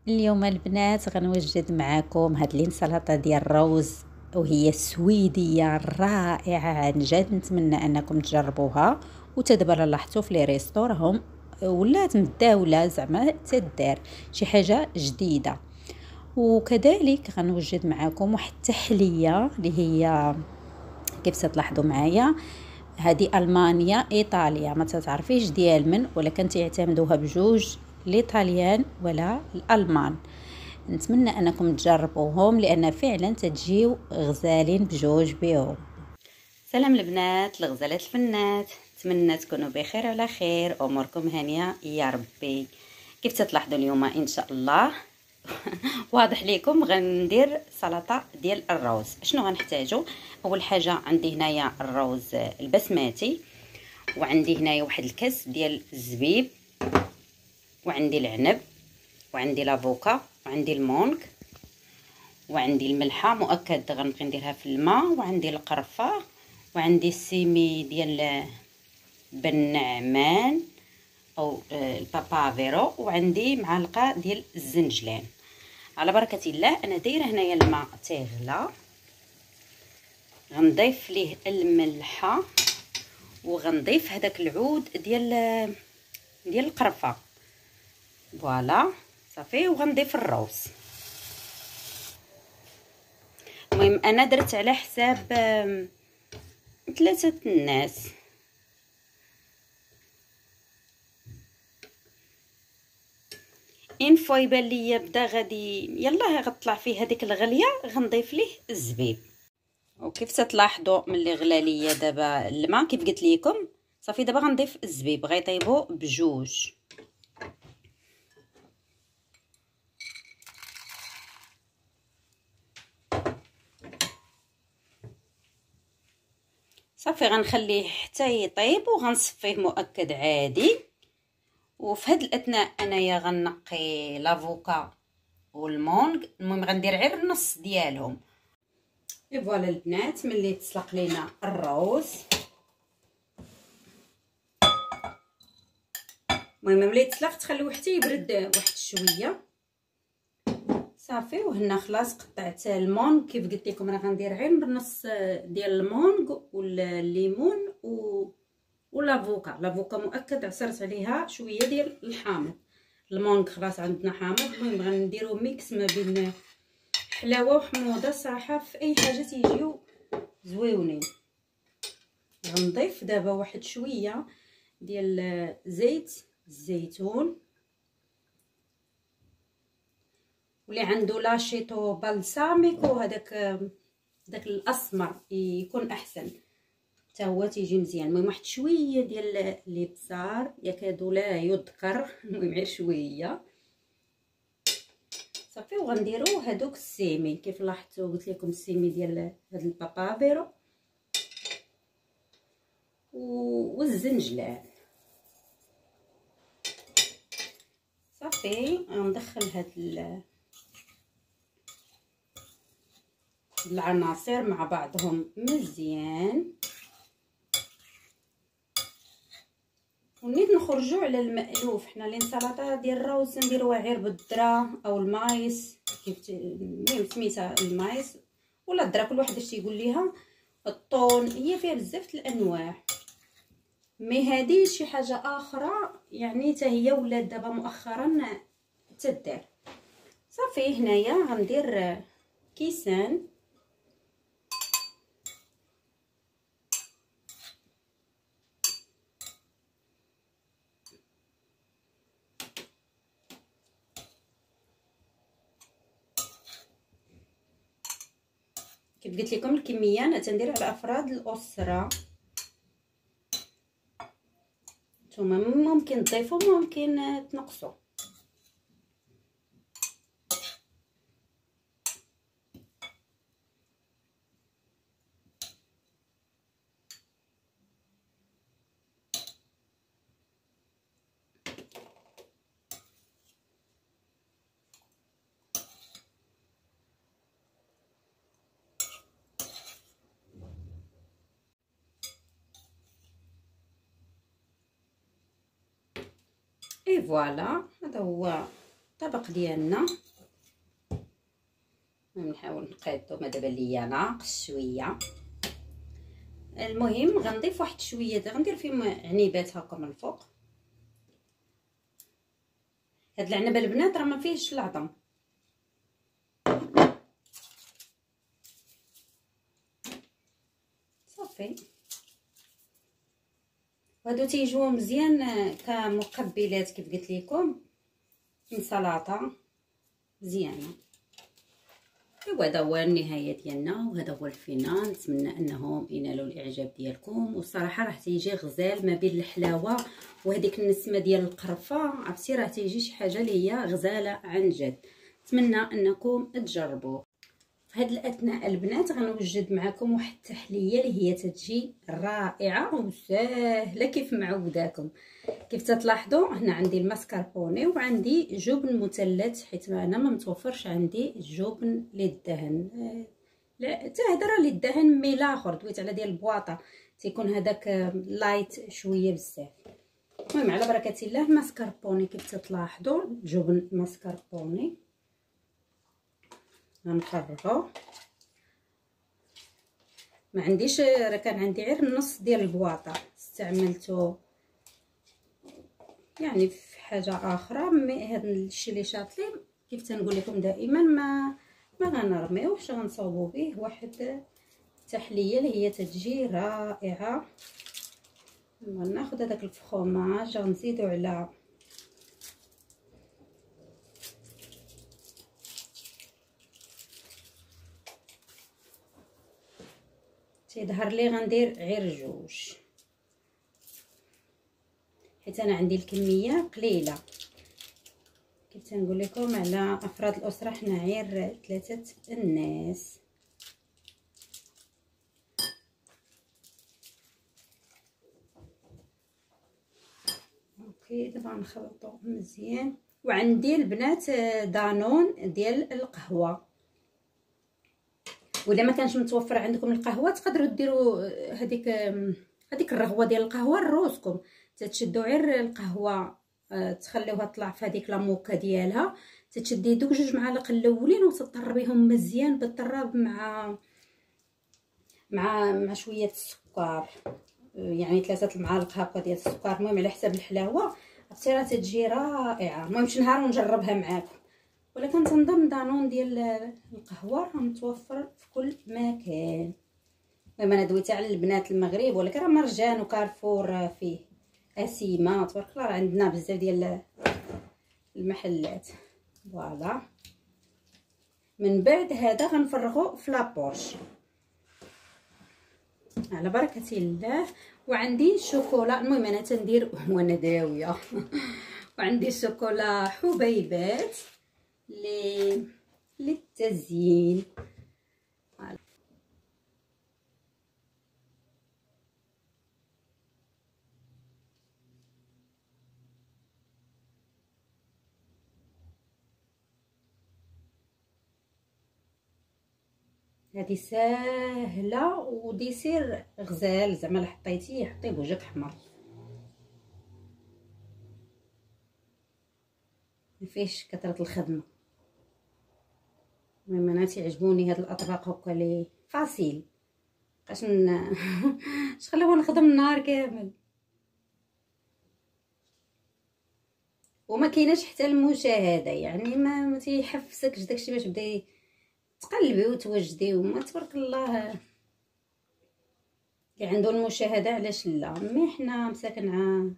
اليوم البنات غنوجد معكم هاد الانسلطه ديال الروز، وهي سويديه رائعه عن جد. نتمنى انكم تجربوها، وتدبر لاحظتوا في لي ريستو راهم ولات متداوله، زعما تدار شي حاجه جديده. وكذلك غنوجد معكم واحد التحليه اللي هي كيف تلاحظوا معايا، هذه المانيا ايطاليا، ما تعرفيش ديال من، ولا كان تعتمدوها بجوج الايطاليان ولا الالمان. نتمنى انكم تجربوهم لان فعلا تجيو غزالين بجوج بيهم. سلام البنات الغزالات الفنات، نتمنى تكونوا بخير على خير، اموركم هانيه يا ربي. كيف تلاحظوا اليوم ان شاء الله واضح ليكم غندير سلطه ديال الروز. شنو غنحتاجو؟ اول حاجه عندي هنايا الروز البسماتي، وعندي هنايا واحد الكاس ديال الزبيب، وعندي العنب، وعندي لافوكا، وعندي المونك، وعندي الملحه مؤكد غنبقي نديرها في الماء، وعندي القرفه، وعندي السيمي ديال بالنعمان او البابافيرو، وعندي معلقه ديال الزنجلان. على بركه الله. انا دايره هنايا الماء تيغلى، غنضيف ليه الملحه، وغنضيف هذاك العود ديال القرفه. فوالا صافي. وغنضيف الروز. المهم انا درت على حساب 3 الناس. ان فوا يبان ليا بدا غادي يلاه غطلع فيه هذيك الغليه، غنضيف ليه الزبيب. وكيف تلاحظوا ملي غلا ليا دابا الماء كيف قلت لكم، صافي دابا غنضيف الزبيب، غيطيبوا بجوج. صافي غنخليه حتى يطيب وغنصفيه مؤكد عادي. وفي هاد الاثناء انايا غنقي لافوكا والمونغ، المهم غندير غير النص ديالهم. فوالا البنات، ملي تسلق لينا الروز، المهم ملي تسلق تخليوه حتى يبرد واحد شويه صافي. وهنا خلاص قطعت المونغ، كيف قلت لكم راه غندير غير نص ديال المونغ والليمون لافوكا مؤكد عصرت عليها شويه ديال الحامض. المونغ خلاص عندنا حامض. المهم غنديرو ميكس ما بين حلاوه وحموضه، صراحه في اي حاجه تيجيو زويونين. غنضيف دابا واحد شويه ديال زيت الزيتون، واللي عنده لاشيتو بالساميكو داك الاسمر يكون احسن، حتى هو تيجي مزيان. المهم واحد شويه ديال الابزار يكاد لا يذكر، المهم غير شويه صافي. وغنديروا هذوك السيمي كيف لاحظتوا، قلت لكم السيمي ديال هاد البابافيرو والزنجلان. صافي غندخل هاد العناصر مع بعضهم مزيان، ونيت نخرجوا على المألوف. حنا الانسلطه ديال الروز نديروها غير بالذره او المايس، كيف المهم سميتها المايس ولا الذره، كل واحد اش تيقول ليها. الطون هي فيها بزاف الانواع، مي هذه شي حاجه اخرى يعني حتى هي ولات دابا مؤخرا تدار. صافي هنايا غندير كيسان كيف قلت لكم. الكميه انا تندير على افراد الاسره، نتوما ممكن تضيفوا ممكن تنقصوا. اي فوالا، هذا هو الطبق ديالنا. نحاول نقادو، ما دابا ليا ناقص شويه. المهم غنضيف واحد شويه، غندير فيهم عنيبات هكا من الفوق. هاد العنب البنات راه ما فيهش العظم. صافي، وهادو تيجيو مزيان كمقبلات كيف قلت لكم من سلطه مزيانه. ايوا هذا هو النهايه ديالنا، وهذا هو الفينال. نتمنى انهم ينالوا الاعجاب ديالكم. والصراحه راه تيجي غزال ما بين الحلاوه وهذيك النسمه ديال القرفه، عرفتي راه تيجي شي حاجه اللي هي غزاله عن جد. نتمنى انكم تجربوه. في هذه الاثناء البنات غنوجد معكم واحد التحليه اللي هي تتجي رائعه وسهله كيف معوداكم. كيف تلاحظوا هنا عندي الماسكربوني وعندي جبن مثلث، حيت انا ما متوفرش عندي جبن للدهن. لا تهدر للدهن مي لاخر دويت على ديال البواطه تيكون هذاك لايت شويه بزاف. المهم على بركه الله ماسكربوني كيف تلاحظوا جبن ماسكربوني غنفرغو. ما عنديش، راه كان عندي غير النص ديال البواطه استعملته يعني في حاجه اخرى. مي هذا الشيء اللي شاطلي كيف تنقول لكم دائما ما غنرميوش، غنصاوبوا به واحد التحليه اللي هي تتجي رائعه. ناخذ هذاك الفخوماج غنزيدو على تيظهر لي غندير غير جوج، حيت انا عندي الكميه قليله. كيف تنقول لكم على افراد الاسره حنا غير 3 الناس. اوكي دابا نخلطو مزيان. وعندي البنات دانون ديال القهوه، واذا ما كانش متوفر عندكم القهوه تقدروا ديروا هذيك الرغوه ديال القهوه لروسكم. تتشدوا غير القهوه تخليوها تطلع في هذيك لاموكا ديالها، تتشدي دوك 2 معالق الاولين وتطربيهم مزيان بالطراب مع شويه السكر، يعني 3 معالق هكا ديال السكر. المهم على حساب الحلاوه عرفتي راه تتجي رائعه. المهم شي نهار نجربها معاكم، ولكن تنظن دانون ديال القهوه راه متوفر في كل مكان. المهم انا دويت على البنات المغرب، ولكن راه مرجان وكارفور فيه اسيمه تبارك الله، راه عندنا بزاف ديال المحلات. فوالا من بعد هذا غنفرغو في لابوش على بركه الله. وعندي الشوكولا، المهم انا تندير وانا داويه وعندي الشوكولا حبيبات للتزيين. هذه ساهله وديسير غزال، زعما حطيتيه حطيه بوجهك احمر، مفيهش كثره الخدمه. المهم انا تيعجبوني هاد الاطباق هكا لي فاسيل، باش شخليوها نخدم النهار كامل وما كايناش حتى المشاهده، يعني ما تيحفزكش داكشي باش تبداي تقلبي وتوجدي. وما تبارك الله اللي عنده المشاهده علاش لا. مي حنا مساكن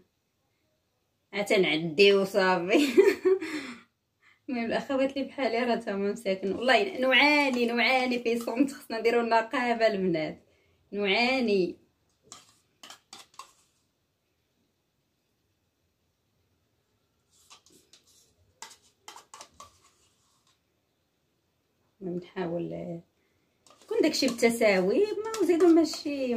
تنعديو صافي المهم الاخوات اللي بحالي راه تما مساكن والله نعاني في صمت. خصنا نديرو نقابه البنات، نعاني. نحاول يكون داكشي بالتساوي، ما نزيدو ماشي.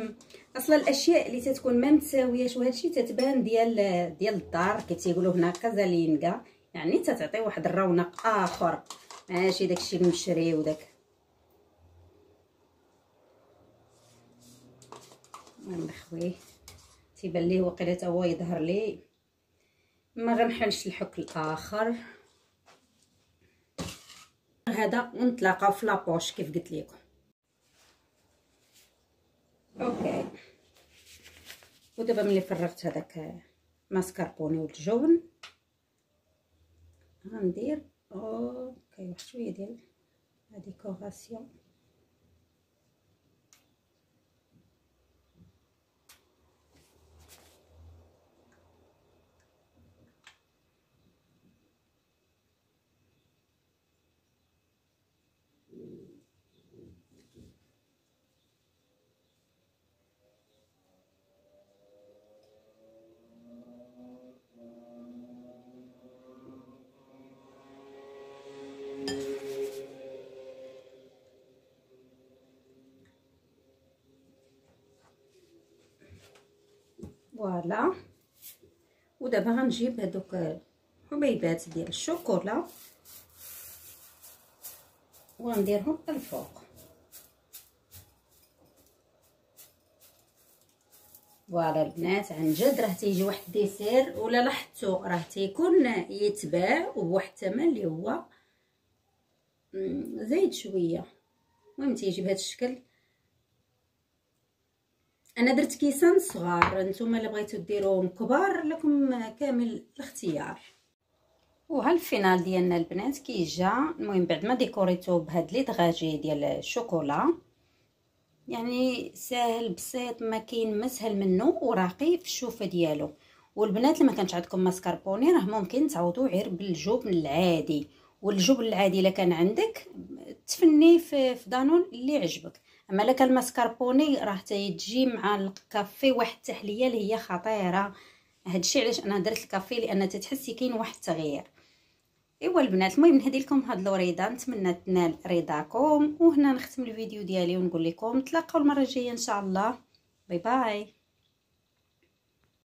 اصلا الاشياء اللي تتكون ما متساوياش وهادشي تتبان ديال الدار، كيتيقولوا هنا كازالينكا، يعني تتعطي واحد الرونق اخر ماشي داكشي المشري وداك. المهم اخوي تيبان ليه وقيله هو يظهر لي ما غنحلش الحك الاخر هذا، ونتلاقاو في لابوش كيف قلت لكم. اوكي، ودابا ملي فرغت هذاك ماسكربوني والجبن غندير اوكي واحد شويه ديال لا ديكوراسيون. فوالا، ودابا غنجيب هذوك حبيبات ديال الشوكولا وغنديرهم الفوق. فوالا البنات، عن جد راه تيجي واحد الديسير ولا لاحظتوا راه تيكون يتباع وبواحد الثمن اللي هو زايد شويه. المهم تيجي بهذا الشكل. انا درت كيسان صغار، نتوما الا بغيتو ديروهم كبار لكم كامل الاختيار. وها الفينال ديالنا البنات كي جا. المهم بعد ما ديكوريتو بهاد لي دغاجي ديال الشوكولا، يعني ساهل بسيط، ما كاين مسهل منه وراقي في الشوفه ديالو. والبنات اللي ما كانش عندكم ماسكربوني راه ممكن تعوضوا غير بالجبن العادي، والجبن العادي الا كان عندك تفني في دانون اللي عجبك. اما الا كان الماسكربوني راه تيجي مع الكافي واحد التحليه اللي هي خطيره. هادشي علاش انا درت الكافي، لان تتحسي كاين واحد التغيير. ايوا البنات، المهم نهدي لكم هاد الوريده، نتمنى تنال رضاكم. وهنا نختم الفيديو ديالي ونقول لكم نتلاقاو المره الجايه ان شاء الله. باي باي.